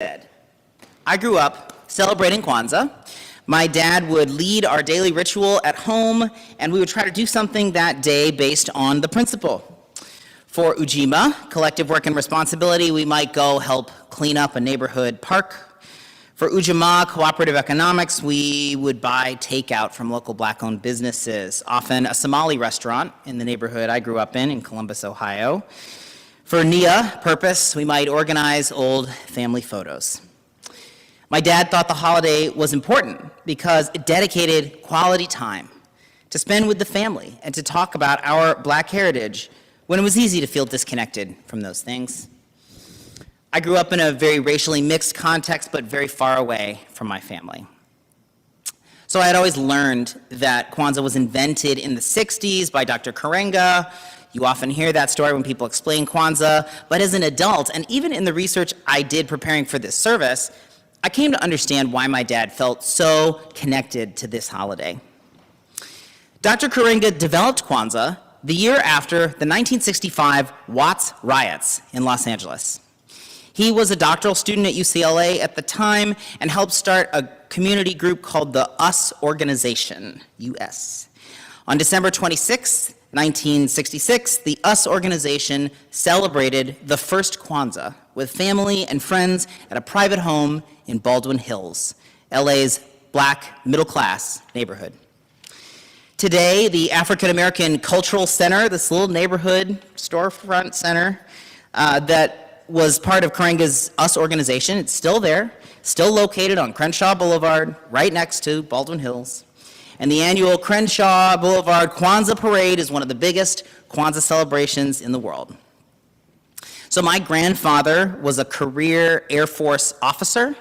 I grew up celebrating Kwanzaa. My dad would lead our daily ritual at home, and we would try to do something that day based on the principle. For Ujima, collective work and responsibility, we might go help clean up a neighborhood park. For Ujamaa, cooperative economics, we would buy takeout from local black-owned businesses, often a Somali restaurant in the neighborhood I grew up in Columbus, Ohio. For Nia, purpose, we might organize old family photos. My dad thought the holiday was important because it dedicated quality time to spend with the family and to talk about our black heritage when it was easy to feel disconnected from those things. I grew up in a very racially mixed context, but very far away from my family. So I had always learned that Kwanzaa was invented in the 60s by Dr. Karenga. You often hear that story when people explain Kwanzaa, but as an adult, and even in the research I did preparing for this service, I came to understand why my dad felt so connected to this holiday. Dr. Karenga developed Kwanzaa the year after the 1965 Watts riots in Los Angeles. He was a doctoral student at UCLA at the time and helped start a community group called the US Organization, US. On December 26, 1966, the US Organization celebrated the first Kwanzaa with family and friends at a private home in Baldwin Hills, LA's black middle-class neighborhood. Today, the African American Cultural Center, this little neighborhood storefront center that was part of Karenga's US Organization, it's still there, still located on Crenshaw Boulevard, right next to Baldwin Hills. And the annual Crenshaw Boulevard Kwanzaa Parade is one of the biggest Kwanzaa celebrations in the world. So my grandfather was a career Air Force officer.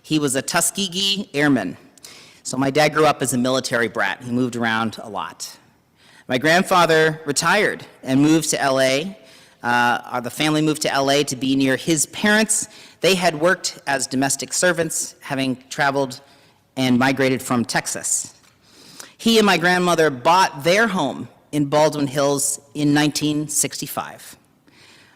He was a Tuskegee Airman. So my dad grew up as a military brat. He moved around a lot. My grandfather retired and moved to LA. The family moved to LA to be near his parents. They had worked as domestic servants, having traveled and migrated from Texas. He and my grandmother bought their home in Baldwin Hills in 1965.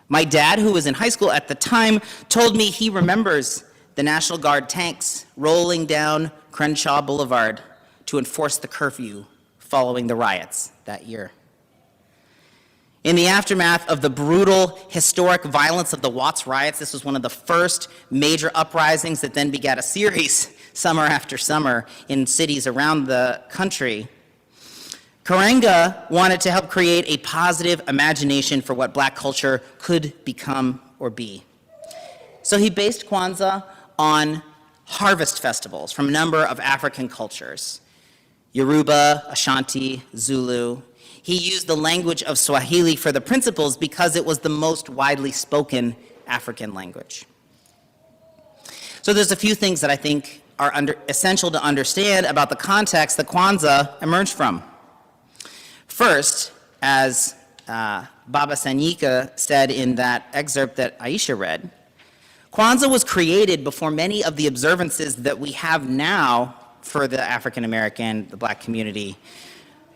My dad, who was in high school at the time, told me he remembers the National Guard tanks rolling down Crenshaw Boulevard to enforce the curfew following the riots that year. In the aftermath of the brutal, historic violence of the Watts riots, this was one of the first major uprisings that then begat a series, summer after summer, in cities around the country. Karenga wanted to help create a positive imagination for what black culture could become or be. So he based Kwanzaa on harvest festivals from a number of African cultures: Yoruba, Ashanti, Zulu. He used the language of Swahili for the principles because it was the most widely spoken African language. So there's a few things that I think are essential to understand about the context that Kwanzaa emerged from. First, as Baba Sanyika said in that excerpt that Aisha read, Kwanzaa was created before many of the observances that we have now for the African American, the black community.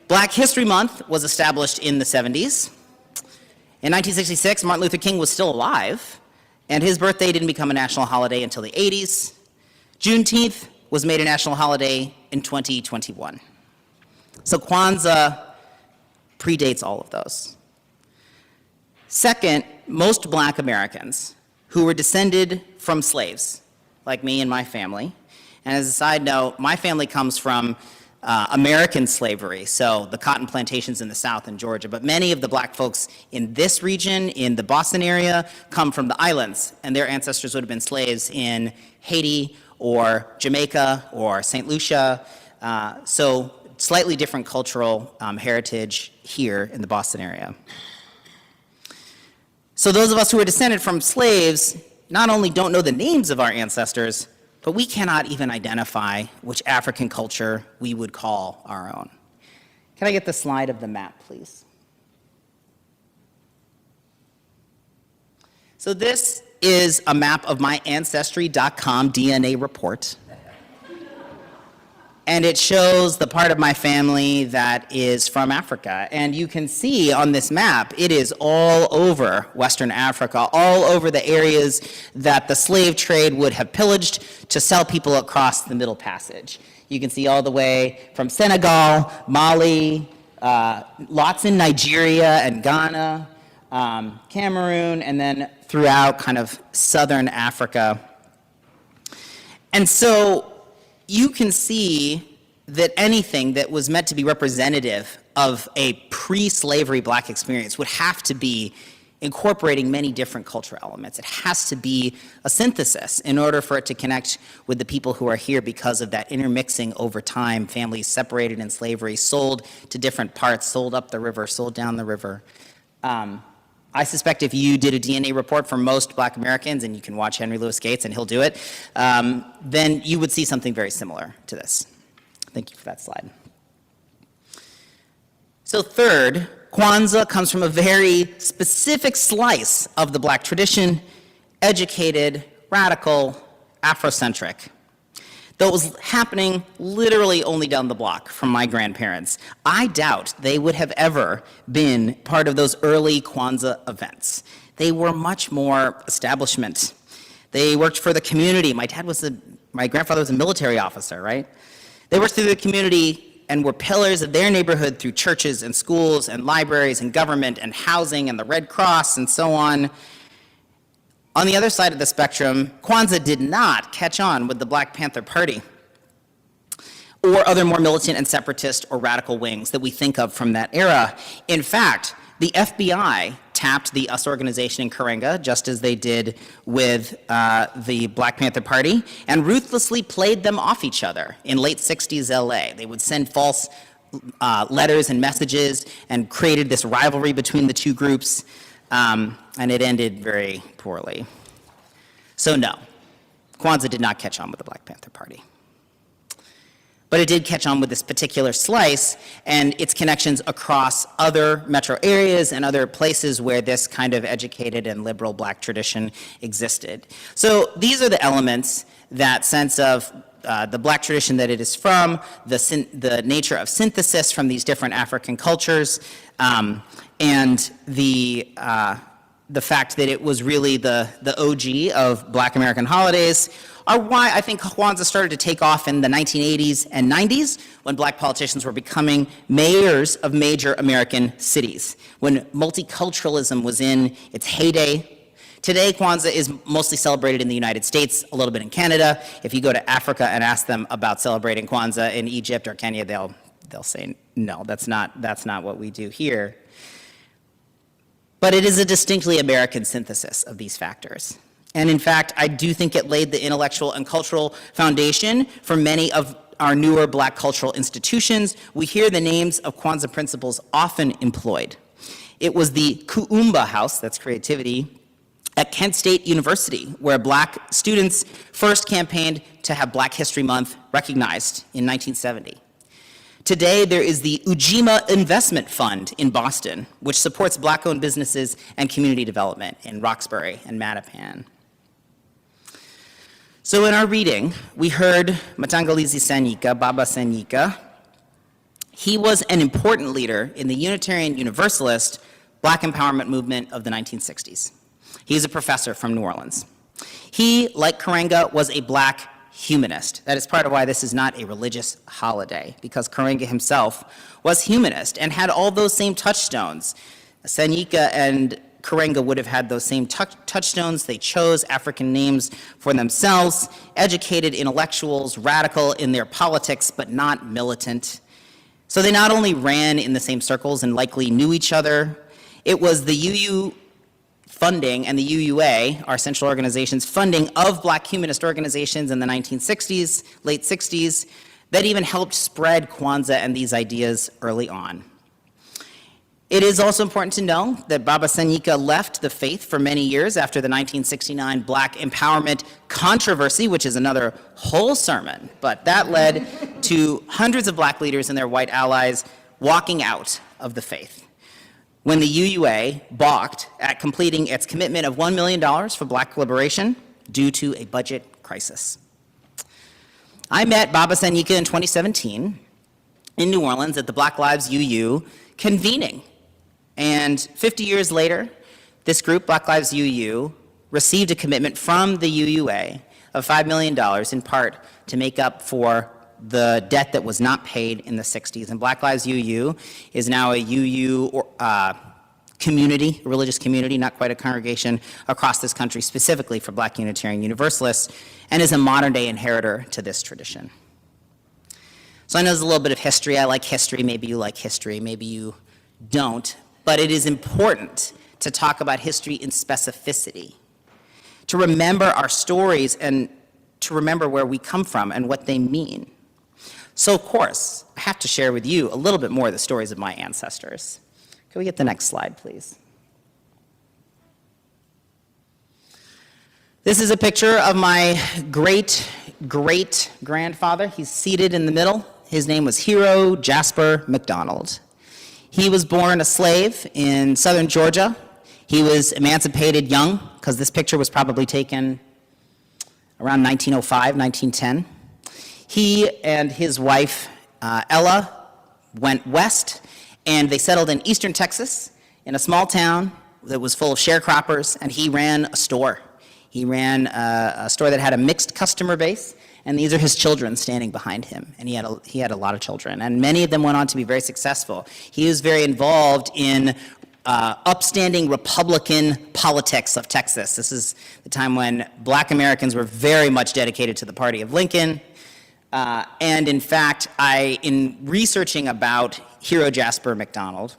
Black History Month was established in the 70s. In 1966, Martin Luther King was still alive, and his birthday didn't become a national holiday until the 80s. Juneteenth was made a national holiday in 2021. So Kwanzaa predates all of those. Second, most black Americans who were descended from slaves, like me and my family, and as a side note, my family comes from American slavery, so the cotton plantations in the South and Georgia, but many of the black folks in this region, in the Boston area, come from the islands, and their ancestors would have been slaves in Haiti or Jamaica or St. Lucia, so slightly different cultural heritage here in the Boston area. So those of us who are descended from slaves not only don't know the names of our ancestors, but we cannot even identify which African culture we would call our own. Can I get the slide of the map, please? So this is a map of my Ancestry.com DNA report. And it shows the part of my family that is from Africa. And you can see on this map, it is all over Western Africa, all over the areas that the slave trade would have pillaged to sell people across the Middle Passage. You can see all the way from Senegal, Mali, lots in Nigeria and Ghana, Cameroon, and then throughout kind of southern Africa. And so you can see that anything that was meant to be representative of a pre-slavery Black experience would have to be incorporating many different cultural elements. It has to be a synthesis in order for it to connect with the people who are here because of that intermixing over time, families separated in slavery, sold to different parts, sold up the river, sold down the river. I suspect if you did a DNA report for most Black Americans, and you can watch Henry Louis Gates and he'll do it, then you would see something very similar to this. Thank you for that slide. So third, Kwanzaa comes from a very specific slice of the Black tradition, educated, radical, Afrocentric. Though it was happening literally only down the block from my grandparents, I doubt they would have ever been part of those early Kwanzaa events. They were much more establishment. They worked for the community. My grandfather was a military officer, right? They worked through the community and were pillars of their neighborhood through churches and schools and libraries and government and housing and the Red Cross and so on. On the other side of the spectrum, Kwanzaa did not catch on with the Black Panther Party or other more militant and separatist or radical wings that we think of from that era. In fact, the FBI tapped the US organization in Karenga, just as they did with the Black Panther Party, and ruthlessly played them off each other in late 60s LA. They would send false letters and messages and created this rivalry between the two groups, and it ended very poorly. So no, Kwanzaa did not catch on with the Black Panther Party. But it did catch on with this particular slice and its connections across other metro areas and other places where this kind of educated and liberal Black tradition existed. So these are the elements, that sense of the Black tradition that it is from, the nature of synthesis from these different African cultures, and the fact that it was really the OG of Black American holidays, are why I think Kwanzaa started to take off in the 1980s and 90s when Black politicians were becoming mayors of major American cities, when multiculturalism was in its heyday. Today, Kwanzaa is mostly celebrated in the United States, a little bit in Canada. If you go to Africa and ask them about celebrating Kwanzaa in Egypt or Kenya, they'll say, no, that's not what we do here. But it is a distinctly American synthesis of these factors. And in fact, I do think it laid the intellectual and cultural foundation for many of our newer Black cultural institutions. We hear the names of Kwanzaa principles often employed. It was the Kuumba House, that's creativity, at Kent State University, where Black students first campaigned to have Black History Month recognized in 1970. Today, there is the Ujima Investment Fund in Boston, which supports Black-owned businesses and community development in Roxbury and Mattapan. So in our reading, we heard Matangalizi Sanyika, Baba Sanyika. He was an important leader in the Unitarian Universalist Black empowerment movement of the 1960s. He's a professor from New Orleans. He, like Karenga, was a Black humanist. That is part of why this is not a religious holiday, because Karenga himself was humanist and had all those same touchstones. Sanyika and Karenga would have had those same touchstones. They chose African names for themselves, educated intellectuals, radical in their politics, but not militant. So they not only ran in the same circles and likely knew each other, it was the UU funding and the UUA, our central organization's funding of Black humanist organizations in the 1960s, late 60s, that even helped spread Kwanzaa and these ideas early on. It is also important to know that Baba Sanyika left the faith for many years after the 1969 Black empowerment controversy, which is another whole sermon, but that led to hundreds of Black leaders and their white allies walking out of the faith, when the UUA balked at completing its commitment of $1 million for Black liberation due to a budget crisis. I met Baba Sanika in 2017 in New Orleans at the Black Lives UU convening. And 50 years later, this group, Black Lives UU, received a commitment from the UUA of $5 million, in part to make up for the debt that was not paid in the 60s. And Black Lives UU is now a UU community, a religious community, not quite a congregation, across this country specifically for Black Unitarian Universalists, and is a modern-day inheritor to this tradition. So I know there's a little bit of history. I like history. Maybe you like history. Maybe you don't. But it is important to talk about history in specificity, to remember our stories and to remember where we come from and what they mean. So, of course, I have to share with you a little bit more of the stories of my ancestors. Can we get the next slide, please? This is a picture of my great-great-grandfather. He's seated in the middle. His name was Hero Jasper McDonald. He was born a slave in southern Georgia. He was emancipated young, because this picture was probably taken around 1905, 1910. He and his wife, Ella, went west, and they settled in eastern Texas in a small town that was full of sharecroppers, and he ran a store. He ran a store that had a mixed customer base, and these are his children standing behind him. And he had a lot of children, and many of them went on to be very successful. He was very involved in upstanding Republican politics of Texas. This is the time when Black Americans were very much dedicated to the party of Lincoln. And in fact, in researching about Hero Jasper McDonald,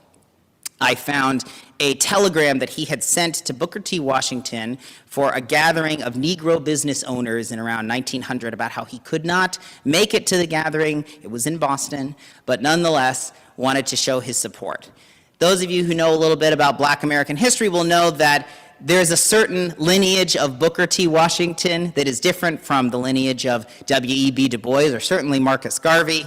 I found a telegram that he had sent to Booker T. Washington for a gathering of Negro business owners in around 1900 about how he could not make it to the gathering. It was in Boston, but nonetheless wanted to show his support. Those of you who know a little bit about Black American history will know that there's a certain lineage of Booker T. Washington that is different from the lineage of W.E.B. Du Bois or certainly Marcus Garvey.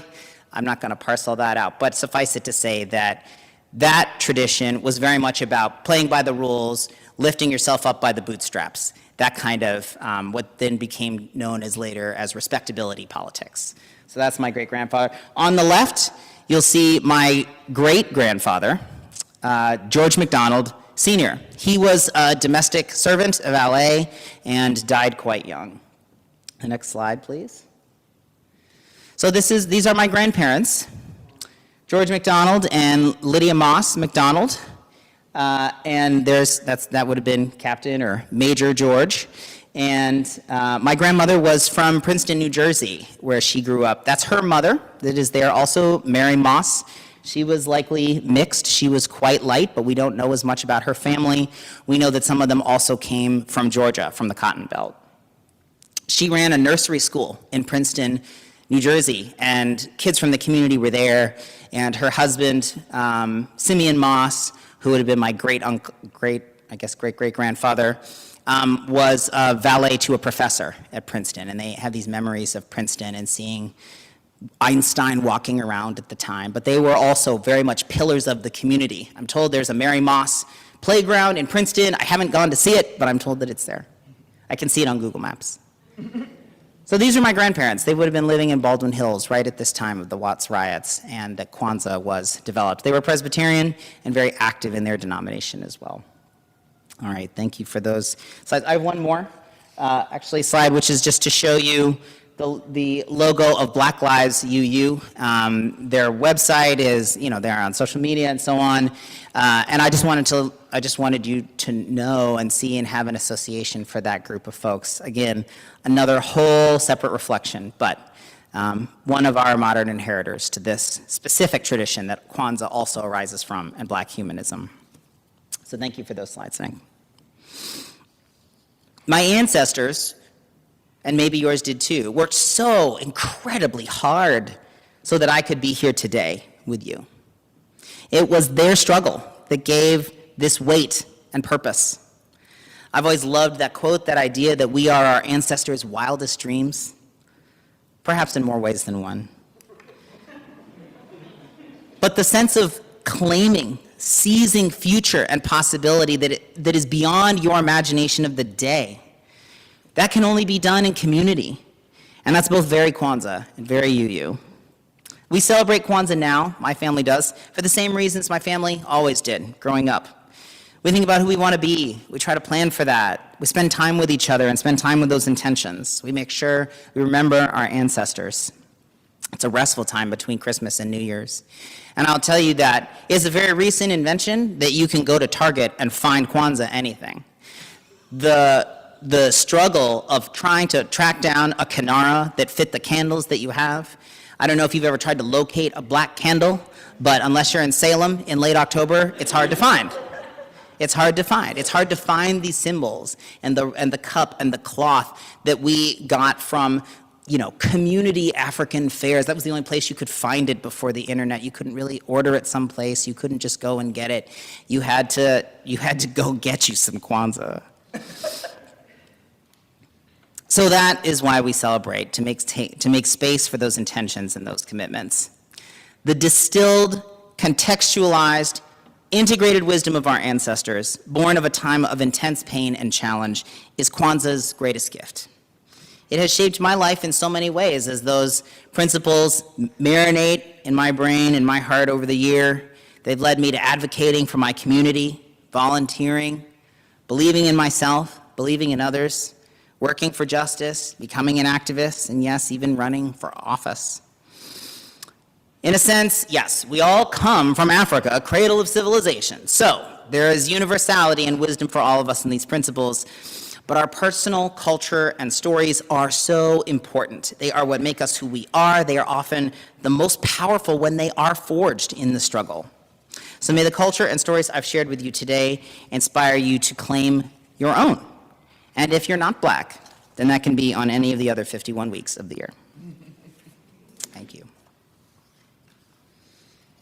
I'm not going to parse all that out, but suffice it to say that that tradition was very much about playing by the rules, lifting yourself up by the bootstraps, that kind of what then became known as later as respectability politics. So that's my great-grandfather. On the left, you'll see my great-grandfather, George McDonald Sr. He was a domestic servant, a valet, and died quite young. The next slide, please. So these are my grandparents, George McDonald and Lydia Moss McDonald. And that would have been Captain or Major George. And my grandmother was from Princeton, New Jersey, where she grew up. That's her mother that is there, also Mary Moss. She was likely mixed. She was quite light, but we don't know as much about her family. We know that some of them also came from Georgia, from the Cotton Belt. She ran a nursery school in Princeton, New Jersey, and kids from the community were there. And her husband, Simeon Moss, who would have been my great-great-grandfather, was a valet to a professor at Princeton. And they have these memories of Princeton and seeing Einstein walking around at the time, but they were also very much pillars of the community. I'm told there's a Mary Moss playground in Princeton. I haven't gone to see it, but I'm told that it's there. I can see it on Google Maps. So these are my grandparents. They would have been living in Baldwin Hills right at this time of the Watts riots, and that Kwanzaa was developed. They were Presbyterian and very active in their denomination as well. All right, thank you for those slides. I have one more, slide, which is just to show you the logo of Black Lives UU. Their website is, they're on social media and so on. And I just wanted you to know and see and have an association for that group of folks. Again, another whole separate reflection, but one of our modern inheritors to this specific tradition that Kwanzaa also arises from and Black humanism. So thank you for those slides, Nick. My ancestors, and maybe yours did too, worked so incredibly hard so that I could be here today with you. It was their struggle that gave this weight and purpose. I've always loved that quote, that idea that we are our ancestors' wildest dreams, perhaps in more ways than one. But the sense of claiming, seizing future and possibility that is beyond your imagination of the day, that can only be done in community. And that's both very Kwanzaa and very UU. We celebrate Kwanzaa now, my family does, for the same reasons my family always did growing up. We think about who we want to be. We try to plan for that. We spend time with each other and spend time with those intentions. We make sure we remember our ancestors. It's a restful time between Christmas and New Year's. And I'll tell you that it's a very recent invention that you can go to Target and find Kwanzaa anything. The struggle of trying to track down a kinara that fit the candles that you have. I don't know if you've ever tried to locate a black candle, but unless you're in Salem in late October, it's hard to find. It's hard to find. It's hard to find these symbols and the cup and the cloth that we got from, community African fairs. That was the only place you could find it before the internet. You couldn't really order it someplace. You couldn't just go and get it. You had to go get you some Kwanzaa. So that is why we celebrate, to make space for those intentions and those commitments. The distilled, contextualized, integrated wisdom of our ancestors, born of a time of intense pain and challenge, is Kwanzaa's greatest gift. It has shaped my life in so many ways as those principles marinate in my brain and my heart over the year. They've led me to advocating for my community, volunteering, believing in myself, believing in others, working for justice, becoming an activist, and yes, even running for office. In a sense, yes, we all come from Africa, a cradle of civilization. So there is universality and wisdom for all of us in these principles, but our personal culture and stories are so important. They are what make us who we are. They are often the most powerful when they are forged in the struggle. So may the culture and stories I've shared with you today inspire you to claim your own. And if you're not Black, then that can be on any of the other 51 weeks of the year. Thank you.